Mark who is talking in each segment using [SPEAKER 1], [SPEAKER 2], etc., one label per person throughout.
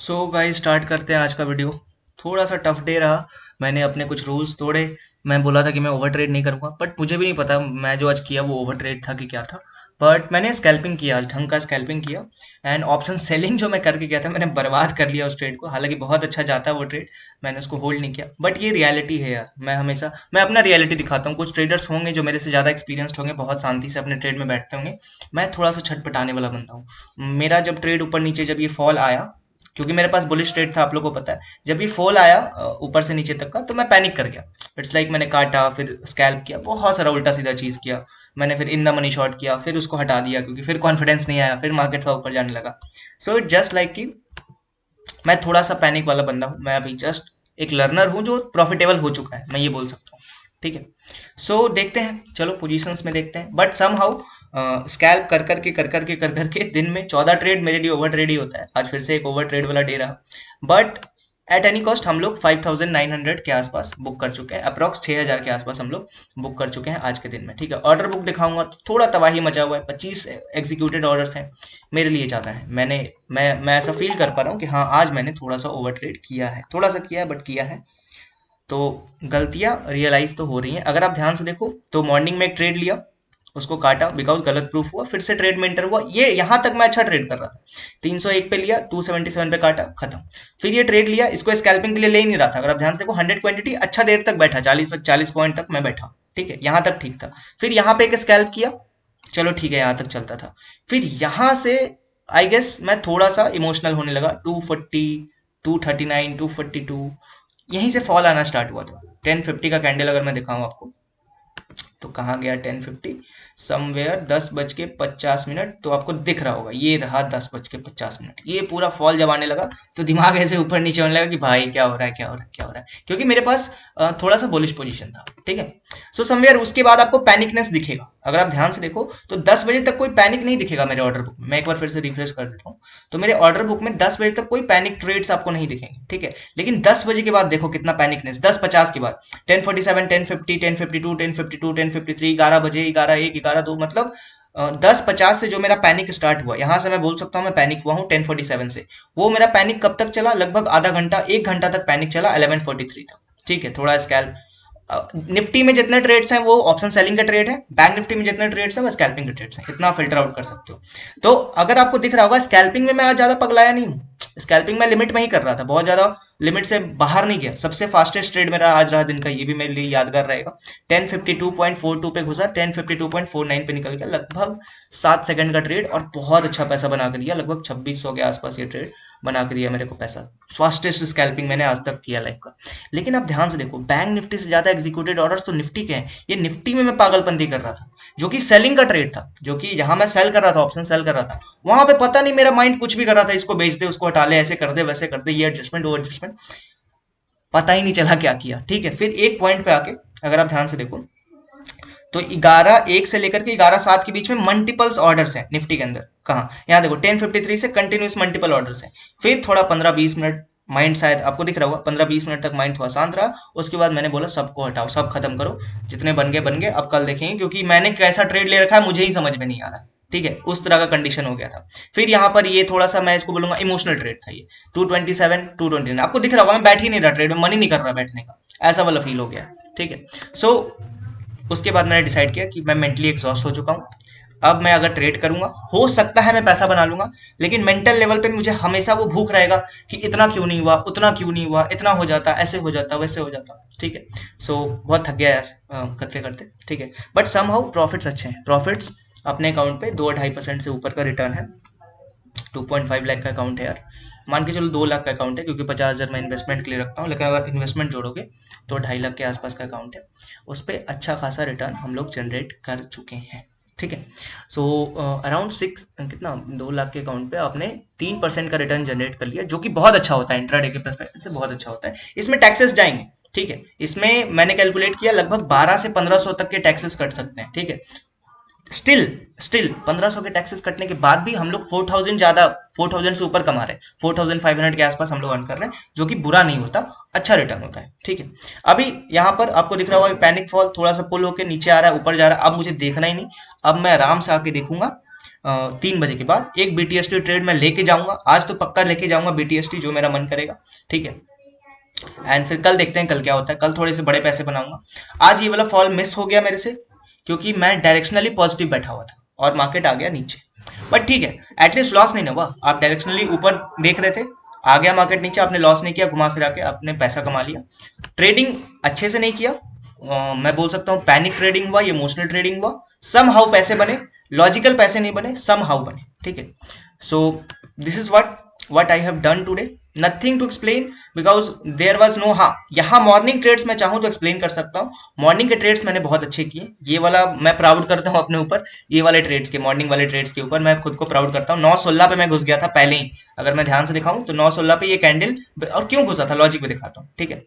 [SPEAKER 1] So guys start करते हैं आज का वीडियो। थोड़ा सा टफ डे रहा। मैंने अपने कुछ रूल्स तोड़े। मैं बोला था कि मैं ओवर ट्रेड नहीं करूंगा, बट मुझे भी नहीं पता मैं जो आज किया वो ओवर ट्रेड था कि क्या था। बट मैंने स्कैल्पिंग किया, आज ढंग का स्कैल्पिंग किया। एंड ऑप्शन सेलिंग जो मैं करके गया था, मैंने बर्बाद कर लिया उस ट्रेड को। हालांकि बहुत अच्छा जाता है वो ट्रेड, मैंने उसको होल्ड नहीं किया। बट ये रियलिटी है यार, मैं अपना रियलिटी दिखाता हूँ। कुछ ट्रेडर्स होंगे जो मेरे से ज़्यादा एक्सपीरियंस्ड होंगे, बहुत शांति से अपने ट्रेड में बैठते होंगे। मैं थोड़ा सा छटपटाने वाला बंदा हूँ। मेरा जब ट्रेड ऊपर नीचे, जब ये फॉल आया, क्योंकि मेरे पास बुलिश ट्रेड था, आप लोगों को पता है। जब ये फॉल आया ऊपर से नीचे तक का, तो मैं पैनिक कर गया। इट्स लाइक मैंने काटा, फिर स्कैल्प किया, बहुत सारा उल्टा सीधा चीज किया। मैंने फिर इन द मनी शॉट किया, फिर उसको हटा दिया क्योंकि फिर कॉन्फिडेंस नहीं आया, फिर मार्केट था ऊपर जाने लगा। सो इट जस्ट लाइक कि मैं थोड़ा सा पैनिक वाला बंदा हूँ। मैं अभी जस्ट एक लर्नर हूँ जो प्रॉफिटेबल हो चुका है, मैं ये बोल सकता हूँ। ठीक है। सो देखते हैं, चलो पोजीशंस में देखते हैं। बट सम हाउ स्कैल्प कर करके दिन में 14 ट्रेड मेरे लिए ओवर ट्रेड ही होता है। आज फिर से एक ओवर ट्रेड वाला डे रहा। बट एट एनी कॉस्ट हम लोग 5900 के आसपास बुक कर चुके हैं, अप्रॉक्स 6000 के आसपास हम लोग बुक कर चुके हैं आज के दिन में। ठीक है, ऑर्डर बुक दिखाऊंगा तो थोड़ा तबाही मचा हुआ है। 25 एग्जीक्यूटेड ऑर्डर्स हैं, मेरे लिए ज़्यादा है। मैं ऐसा फील कर पा रहा हूँ कि हाँ, आज मैंने थोड़ा सा ओवर ट्रेड किया है, थोड़ा सा किया है बट किया है। तो गलतियां रियलाइज तो हो रही हैं। अगर आप ध्यान से देखो तो मॉर्निंग में एक ट्रेड लिया, उसको काटा बिकॉज गलत प्रूफ हुआ, फिर से ट्रेड में इंटर हुआ। ये यहां तक मैं अच्छा ट्रेड कर रहा था। 301 पे लिया, 277 पे काटा, खत्म। फिर ये ट्रेड लिया, इसको स्कैल्पिंग के लिए ले ही नहीं रहा था। अगर आप ध्यान से देखो, 100 क्वांटिटी अच्छा देर तक बैठा, 40 पॉइंट तक मैं बैठा। ठीक है, यहां तक ठीक था। फिर यहाँ पे एक स्कैल्प किया, चलो ठीक है, यहां तक चलता था। फिर यहां से आई गेस मैं थोड़ा सा इमोशनल होने लगा। 240, 239, 242, यहीं से फॉल आना स्टार्ट हुआ था। 1050 का कैंडल अगर मैं दिखाऊं आपको, तो कहाँ गया 1050? समवेयर 10:50। तो आपको दिख रहा होगा, ये रहा 10:50। ये पूरा फॉल जब आने लगा तो दिमाग ऐसे ऊपर नीचे होने लगा कि भाई क्या हो रहा है, क्या हो रहा है, क्या हो रहा है, क्योंकि मेरे पास थोड़ा सा बुलिश पोजीशन था। ठीक है। सो समवेयर उसके बाद आपको पैनिकनेस दिखेगा। अगर आप ध्यान से देखो तो 10 बजे तक कोई पैनिक नहीं दिखेगा मेरे ऑर्डर बुक में। मैं एक बार फिर से रिफ्रेश कर देता हूँ। तो मेरे ऑर्डर बुक में 10 बजे तक कोई पैनिक ट्रेड्स आपको नहीं दिखेंगे। ठीक है। लेकिन 10 बजे के बाद देखो कितना पैनिकनेस। 10:50 के बाद 10:47, 10:50, 10:52, 10:52, 10:53, 11 बजे, 11:01, 11:02, मतलब 10:50 से जो मेरा पैनिक स्टार्ट हुआ, यहां से मैं बोल सकता हूँ मैं पैनिक हुआ हूँ 10:47 से। वो मेरा पैनिक कब तक चला? लगभग आधा घंटा, 1 घंटा तक पैनिक चला, 11:43 तक। ठीक है, थोड़ा स्कैल्प। निफ्टी में जितने ट्रेड्स हैं वो ऑप्शन सेलिंग के ट्रेड है। बैंक निफ्टी में जितने ट्रेड्स हैं वो स्कैल्पिंग के ट्रेड्स हैं। इतना फिल्टर आउट कर सकते हो। तो अगर आपको दिख रहा होगा, स्कैल्पिंग में मैं आज ज्यादा पगलाया नहीं हूँ। स्कैल्पिंग में लिमिट में ही कर रहा था, बहुत ज्यादा लिमिट से बाहर नहीं गया। सबसे फास्टेस्ट ट्रेड मेरा आज रहा दिन का, ये भी मेरे लिए यादगार रहेगा। 10:52.42 पे घुसा, 10:52.49 पे निकल गया। लगभग 7 सेकंड का ट्रेड और बहुत अच्छा पैसा बना के दिया। लगभग 2600 के आसपास ये ट्रेड बना के दिया मेरे को पैसा। फास्टेस्ट स्कैल्पिंग मैंने आज तक किया लाइफ का। लेकिन आप ध्यान से देखो, बैंक निफ्टी से ज्यादा एग्जीक्यूटेड ऑर्डर्स तो निफ्टी के हैं। ये निफ्टी में मैं पागलपंती कर रहा था, जो कि सेलिंग का ट्रेड था, जो कि जहां मैं सेल कर रहा था, ऑप्शन सेल कर रहा था, वहां पे पता नहीं मेरा माइंड कुछ भी कर रहा था। इसको बेच दे, उसको हटा ले, ऐसे कर दे, वैसे कर दे, ये एडजस्टमेंट, वो एडजस्टमेंट, पता ही नहीं चला क्या किया। ठीक है। फिर एक पॉइंट पे आके अगर आप ध्यान से देखो तो 11:01 से लेकर के 11:07 के बीच में मल्टीपल्स ऑर्डर्स हैं निफ्टी के अंदर। कहाँ? यहाँ देखो, 10:53 से कंटिन्यूस मल्टीपल ऑर्डर्स हैं। फिर थोड़ा 15-20 मिनट माइंड, शायद आपको दिख रहा होगा, 15-20 मिनट तक माइंड थोड़ा शांत रहा। उसके बाद मैंने बोला सबको हटाओ, सब खत्म करो, जितने बन गए बन गए, अब कल देखेंगे। क्योंकि मैंने कैसा ट्रेड ले रखा है मुझे ही समझ में नहीं आ रहा। ठीक है, उस तरह का कंडीशन हो गया था। फिर यहाँ पर ये थोड़ा सा मैं इसको बोलूंगा इमोशनल ट्रेड था ये। 227, 229, आपको दिख रहा होगा मैं बैठ ही नहीं रहा ट्रेड में, मन ही नहीं कर रहा बैठने का, ऐसा वाला फील हो गया। ठीक है। सो उसके बाद मैंने डिसाइड किया कि मैं मेंटली एग्जॉस्ट हो चुका हूँ। अब मैं अगर ट्रेड करूंगा, हो सकता है मैं पैसा बना लूंगा, लेकिन मेंटल लेवल पे मुझे हमेशा वो भूख रहेगा कि इतना क्यों नहीं हुआ, उतना क्यों नहीं हुआ, इतना हो जाता, ऐसे हो जाता, वैसे हो जाता। ठीक है। सो बहुत थक गया यार करते करते। ठीक है। बट सम हाउ प्रॉफिट्स अच्छे हैं। प्रॉफिट्स अपने अकाउंट पे 2-2.5% से ऊपर का रिटर्न है। 2.5 लाख का अकाउंट है यार। मान के चलो 2 लाख का अकाउंट है, क्योंकि 50,000 मैं इन्वेस्टमेंट के लिए रखता हूँ, लेकिन अगर इन्वेस्टमेंट जोड़ोगे तो 2.5 लाख के आसपास का अकाउंट है। उस पर अच्छा खासा रिटर्न हम लोग जनरेट कर चुके हैं। ठीक है। सो अराउंड 2 लाख के अकाउंट पे आपने 3% का रिटर्न जनरेट कर लिया, जो कि बहुत अच्छा होता है, इंट्राडे के परस्पेक्टिव से बहुत अच्छा होता है। इसमें टैक्सेस जाएंगे। ठीक है। इसमें मैंने कैलकुलेट किया लगभग 1200 से 1500 तक के टैक्सेस कट सकते हैं। ठीक है। स्टिल स्टिल 1500 के टैक्सेस कटने के बाद भी हम लोग 4,000 से ऊपर कमा रहे हैं। 4,500 के आसपास हम लोग अर्न कर रहे हैं, जो कि बुरा नहीं होता, अच्छा रिटर्न होता है। ठीक है। अभी यहाँ पर आपको दिख रहा होगा पैनिक फॉल, थोड़ा सा पुल होकर नीचे आ रहा है, ऊपर जा रहा है। अब मुझे देखना ही नहीं, अब मैं आराम से आके देखूंगा 3 बजे के बाद एक बीटीएसटी ट्रेड मैं लेके जाऊंगा। आज तो पक्का लेके जाऊंगा बीटीएसटी, जो मेरा मन करेगा, ठीक है। एंड फिर कल देखते हैं कल क्या होता है, कल थोड़े से बड़े पैसे बनाऊंगा। आज ये वाला फॉल मिस हो गया मेरे से, क्योंकि मैं डायरेक्शनली पॉजिटिव बैठा हुआ था और मार्केट आ गया नीचे। बट ठीक है, एटलीस्ट लॉस नहीं ना हुआ। आप डायरेक्शनली ऊपर देख रहे थे, आ गया मार्केट नीचे, आपने लॉस नहीं किया, घुमा फिरा के आपने पैसा कमा लिया। ट्रेडिंग अच्छे से नहीं किया, मैं बोल सकता हूँ पैनिक ट्रेडिंग हुआ, इमोशनल ट्रेडिंग हुआ। सम हाउ पैसे बने, लॉजिकल पैसे नहीं बने, सम हाउ बने, ठीक है। So this is what I have done today, nothing to explain because there was no, हाँ यहाँ मॉर्निंग ट्रेड्स मैं चाहूँ तो एक्सप्लेन कर सकता हूँ। मॉर्निंग के ट्रेड्स मैंने बहुत अच्छे किए, ये वाला मैं प्राउड करता हूँ अपने ऊपर। ये वाले ट्रेड्स के, मॉर्निंग वाले ट्रेड्स के ऊपर मैं खुद को प्राउड करता हूँ। 9:16 पे मैं घुस गया था पहले ही, अगर मैं ध्यान से दिखाऊं तो 9:16 पे ये कैंडल, और क्यों घुसा था लॉजिक में दिखाता हूँ, ठीक है।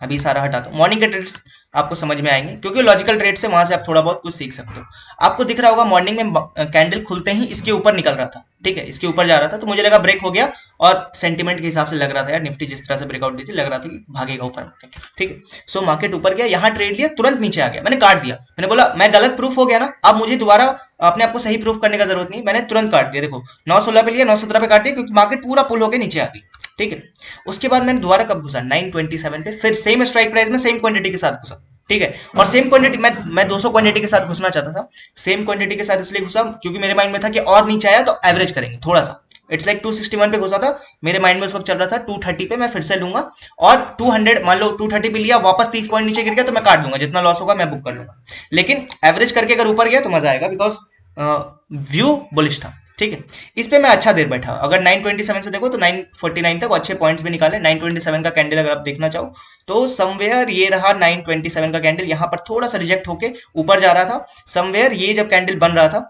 [SPEAKER 1] अभी सारा हटाता हूँ, मॉर्निंग के ट्रेड्स आपको समझ में आएंगे, क्योंकि लॉजिकल ट्रेड से वहां से आप थोड़ा बहुत कुछ सीख सकते हो। आपको दिख रहा होगा मॉर्निंग में कैंडल खुलते ही इसके ऊपर निकल रहा था, ठीक है, इसके ऊपर जा रहा था, तो मुझे लगा ब्रेक हो गया, और सेंटीमेंट के हिसाब से लग रहा था यार, निफ्टी जिस तरह से ब्रेकआउट दी थी, लग रहा था कि भागेगा ऊपर मार्केट, ठीक है। सो मार्केट ऊपर गया, यहाँ ट्रेड लिया, तुरंत नीचे आ गया, मैंने काट दिया। मैंने बोला मैं गलत प्रूफ हो गया ना, अब मुझे दोबारा अपने आप को सही प्रूफ करने का जरूरत नहीं, मैंने तुरंत काट दिया। देखो 9:16 पे लिया, 9:17 पे काट दिया, क्योंकि मार्केट पूरा पुल होकर नीचे आ गई, ठीक है। उसके बाद मैंने दोबारा कब घुसा, 9:27 पे, फिर सेम स्ट्राइक प्राइस में सेम क्वांटिटी के साथ घुसा, ठीक है। और सेम क्वांटिटी मैं 200 क्वांटिटी के साथ घुसना चाहता था। सेम क्वांटिटी के साथ इसलिए घुसा क्योंकि मेरे माइंड में था कि और नीचे आया तो एवरेज करेंगे थोड़ा सा। इट्स लाइक 261 पे घुसा था, मेरे माइंड में उस वक्त चल रहा था 230 पे मैं फिर से लूंगा, और 200 मान लो 230 पे लिया, वापस 30 पॉइंट नीचे गिर गया तो मैं काट दूंगा, जितना लॉस होगा मैं बुक कर लूंगा। लेकिन एवरेज करके अगर ऊपर गया तो मजा आएगा, बिकॉज व्यू बुलिश था, ठीक है। इस पे मैं अच्छा देर बैठा। अगर 927 से देखो तो 949 तक अच्छे पॉइंट्स भी निकाले। 927 का कैंडल अगर आप देखना चाहो तो समवेयर ये रहा 927 का कैंडल, यहां पर थोड़ा सा रिजेक्ट होके ऊपर जा रहा था। समवेयर ये जब कैंडल बन रहा था,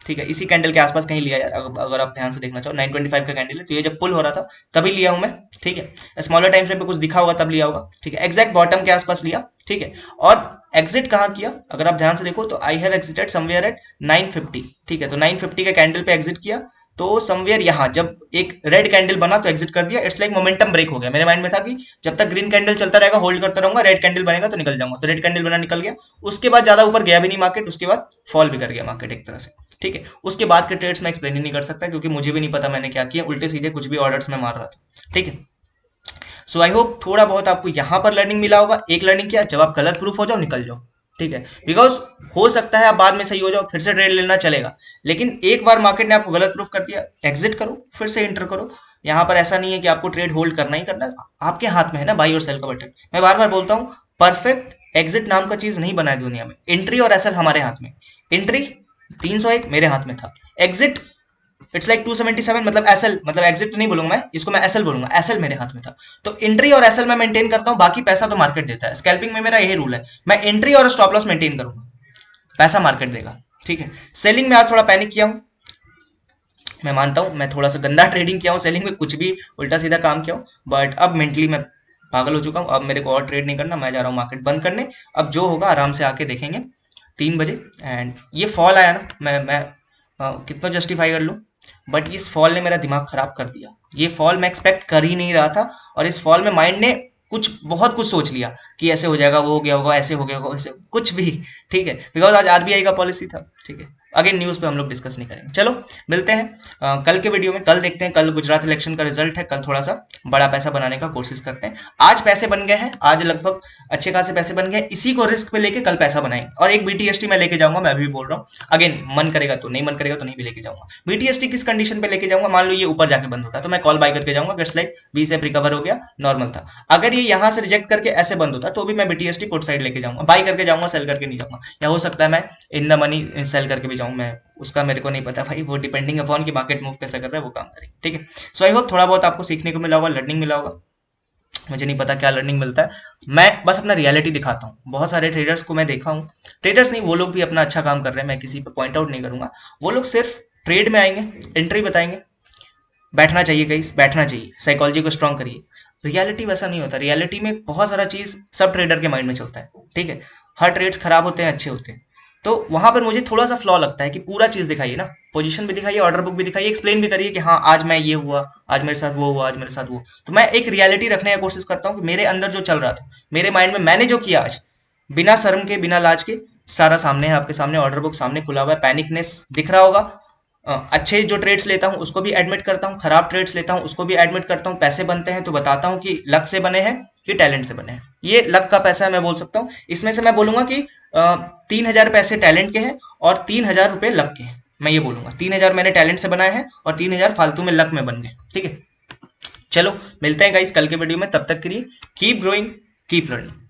[SPEAKER 1] ठीक है, इसी कैंडल के आसपास कहीं लिया यार, अगर आप ध्यान से देखना चाहो 925 का कैंडल है, तो ये जब पुल हो रहा था तभी लिया हूं मैं, ठीक है। स्मॉलर टाइम फ्रेम पे कुछ दिखा होगा तब लिया होगा, ठीक है। एग्जैक्ट बॉटम के आसपास लिया, ठीक है। और एग्जिट कहाँ किया अगर आप ध्यान से देखो तो I have exerted somewhere eight 950, ठीक है। तो 950 के कैंडल पे एग्जिट किया, तो समवेयर यहाँ जब एक रेड कैंडल बना तो एग्जिट कर दिया। इट्स लाइक मोमेंटम ब्रेक हो गया। मेरे माइंड में था कि जब तक ग्रीन कैंडल चलता रहेगा होल्ड करता रहूंगा, रेड कैंडल बनेगा तो निकल जाऊंगा, तो रेड कैंडल बना निकल गया। उसके बाद ज्यादा ऊपर गया भी नहीं मार्केट, उसके बाद फॉल भी कर गया मार्केट एक तरह से, ठीक है। उसके बाद के ट्रेड्स मैं एक्सप्लेन ही नहीं कर सकता, क्योंकि मुझे भी नहीं पता मैंने क्या किया, उल्टे सीधे कुछ भी ऑर्डर्स में मार रहा था, ठीक है। सो आई होप थोड़ा बहुत आपको यहाँ पर लर्निंग मिला होगा। एक लर्निंग क्या, जब आप गलत प्रूफ हो जाओ निकल जाओ, ठीक है। बिकॉज हो सकता है आप बाद में सही हो जाओ, फिर से ट्रेड लेना चलेगा, लेकिन एक बार मार्केट ने आपको गलत प्रूफ कर दिया, एग्जिट करो, फिर से इंटर करो। यहाँ पर ऐसा नहीं है कि आपको ट्रेड होल्ड करना ही करना, आपके हाथ में है ना बाई और सेल का बटन। मैं बार बार बोलता हूँ, परफेक्ट एग्जिट नाम का चीज नहीं बना है दुनिया में। एंट्री और एसएल हमारे हाथ में, एंट्री 301 मेरे हाथ में था, एग्जिट इट्स लाइक 277, मतलब एसएल, मतलब एग्जिट तो नहीं बोलूंगा मैं इसको, मैं एसएल बोलूंगा, एसएल मेरे हाथ में था। तो एंट्री और एसएल मैं मेंटेन करता हूँ, बाकी पैसा तो मार्केट देता है। स्कैल्पिंग में मेरा यही रूल है, मैं एंट्री और स्टॉप लॉस मेंटेन करूंगा, पैसा मार्केट देगा, ठीक है। सेलिंग में आज थोड़ा पैनिक किया हूँ, मैं मानता हूँ मैं थोड़ा सा गंदा ट्रेडिंग किया हूँ, सेलिंग में कुछ भी उल्टा सीधा काम किया हूँ, बट अब मेंटली मैं पागल हो चुका हूँ। अब मेरे को और ट्रेड नहीं करना, मैं जा रहा हूँ मार्केट बंद करने। अब जो होगा आराम से आके देखेंगे 3 बजे। एंड ये फॉल आया ना, मैं कितना जस्टिफाई कर लूँ, बट इस फॉल ने मेरा दिमाग खराब कर दिया। ये फॉल मैं एक्सपेक्ट कर ही नहीं रहा था, और इस फॉल में माइंड ने बहुत कुछ सोच लिया कि ऐसे हो जाएगा, वो हो गया होगा, ऐसे हो गया होगा, वैसे कुछ भी, ठीक है। बिकॉज आज आरबीआई का पॉलिसी था, ठीक है। अगेन न्यूज़ पे हम लोग डिस्कस नहीं करेंगे। चलो मिलते हैं कल के वीडियो में। कल देखते हैं, कल गुजरात इलेक्शन का रिजल्ट है, कल थोड़ा सा बड़ा पैसा बनाने का कोशिश करते हैं। आज पैसे बन गए हैं, आज लगभग अच्छे खासे पैसे बन गए, इसी को रिस्क पे लेके कल पैसा बनाएंगे। और एक बीटीएसटी मैं लेके जाऊंगा, मैं अभी भी बोल रहा हूँ। अगेन मन करेगा तो, नहीं मन करेगा तो नहीं भी लेके जाऊंगा। बीटीएसटी किस कंडीशन पे लेके जाऊंगा, मान लो ये ऊपर जाके बंद होता है तो मैं कॉल बाय करके जाऊंगा, इट्स लाइक 20 एफ रिकवर हो गया, नॉर्मल था। अगर ये यहाँ से रिजेक्ट करके ऐसे बंद होता तो भी मैं बीटीएसटी पुट साइड लेके जाऊंगा, बाय करके जाऊंगा, सेल करके नहीं जाऊंगा। या हो सकता है मैं इन द मनी सेल करके भी जाऊं, मैं उसका मेरे को नहीं पता भाई, वो डिपेंडिंग अपॉन कि मार्केट मूव कैसा कर रहा है वो काम करेंगे, ठीक है। सो आई होप थोड़ा बहुत आपको सीखने को मिला होगा, लर्निंग मिला होगा। मुझे नहीं पता क्या लर्निंग मिलता है, मैं बस अपना रियलिटी दिखाता हूँ। बहुत सारे ट्रेडर्स को मैं देखा हूँ, ट्रेडर्स नहीं, वो लोग भी अपना अच्छा काम कर रहे हैं, मैं किसी पे पॉइंट आउट नहीं करूंगा। वो लोग सिर्फ ट्रेड में आएंगे, एंट्री बताएंगे, बैठना चाहिए गाइस, बैठना चाहिए, साइकोलॉजी को स्ट्रांग करिए। रियलिटी वैसा नहीं होता, रियलिटी में बहुत सारा चीज सब ट्रेडर के माइंड में चलता है, ठीक है। हर ट्रेड्स खराब होते हैं, अच्छे होते हैं। तो वहां पर मुझे थोड़ा सा फ्लॉ लगता है कि पूरा चीज दिखाइए ना, पोजीशन भी दिखाइए, ऑर्डर बुक भी दिखाइए, एक्सप्लेन भी करिए कि हाँ आज मैं ये हुआ, आज मेरे साथ वो हुआ, आज मेरे साथ वो। तो मैं एक रियलिटी रखने की कोशिश करता हूँ कि मेरे अंदर जो चल रहा था, मेरे माइंड में मैंने जो किया आज, बिना शर्म के, बिना लाज के, सारा सामने है, आपके सामने ऑर्डर बुक सामने खुला हुआ है, पैनिकनेस दिख रहा होगा, अच्छे जो ट्रेड्स लेता हूँ उसको भी एडमिट करता हूँ, खराब ट्रेड्स लेता हूँ उसको भी एडमिट करता हूँ। पैसे बनते हैं तो बताता हूँ कि लक से बने हैं कि टैलेंट से बने हैं। ये लक का पैसा है, मैं बोल सकता हूँ। इसमें से मैं बोलूंगा कि 3,000 पैसे टैलेंट के हैं और 3,000 रुपये लक के हैं। मैं ये बोलूंगा 3,000 मैंने टैलेंट से बनाए हैं और 3,000 फालतू में लक में बन गए। ठीक है, चलो मिलते हैं गाइस कल के वीडियो में। तब तक के लिए कीप ग्रोइंग, कीप लर्निंग।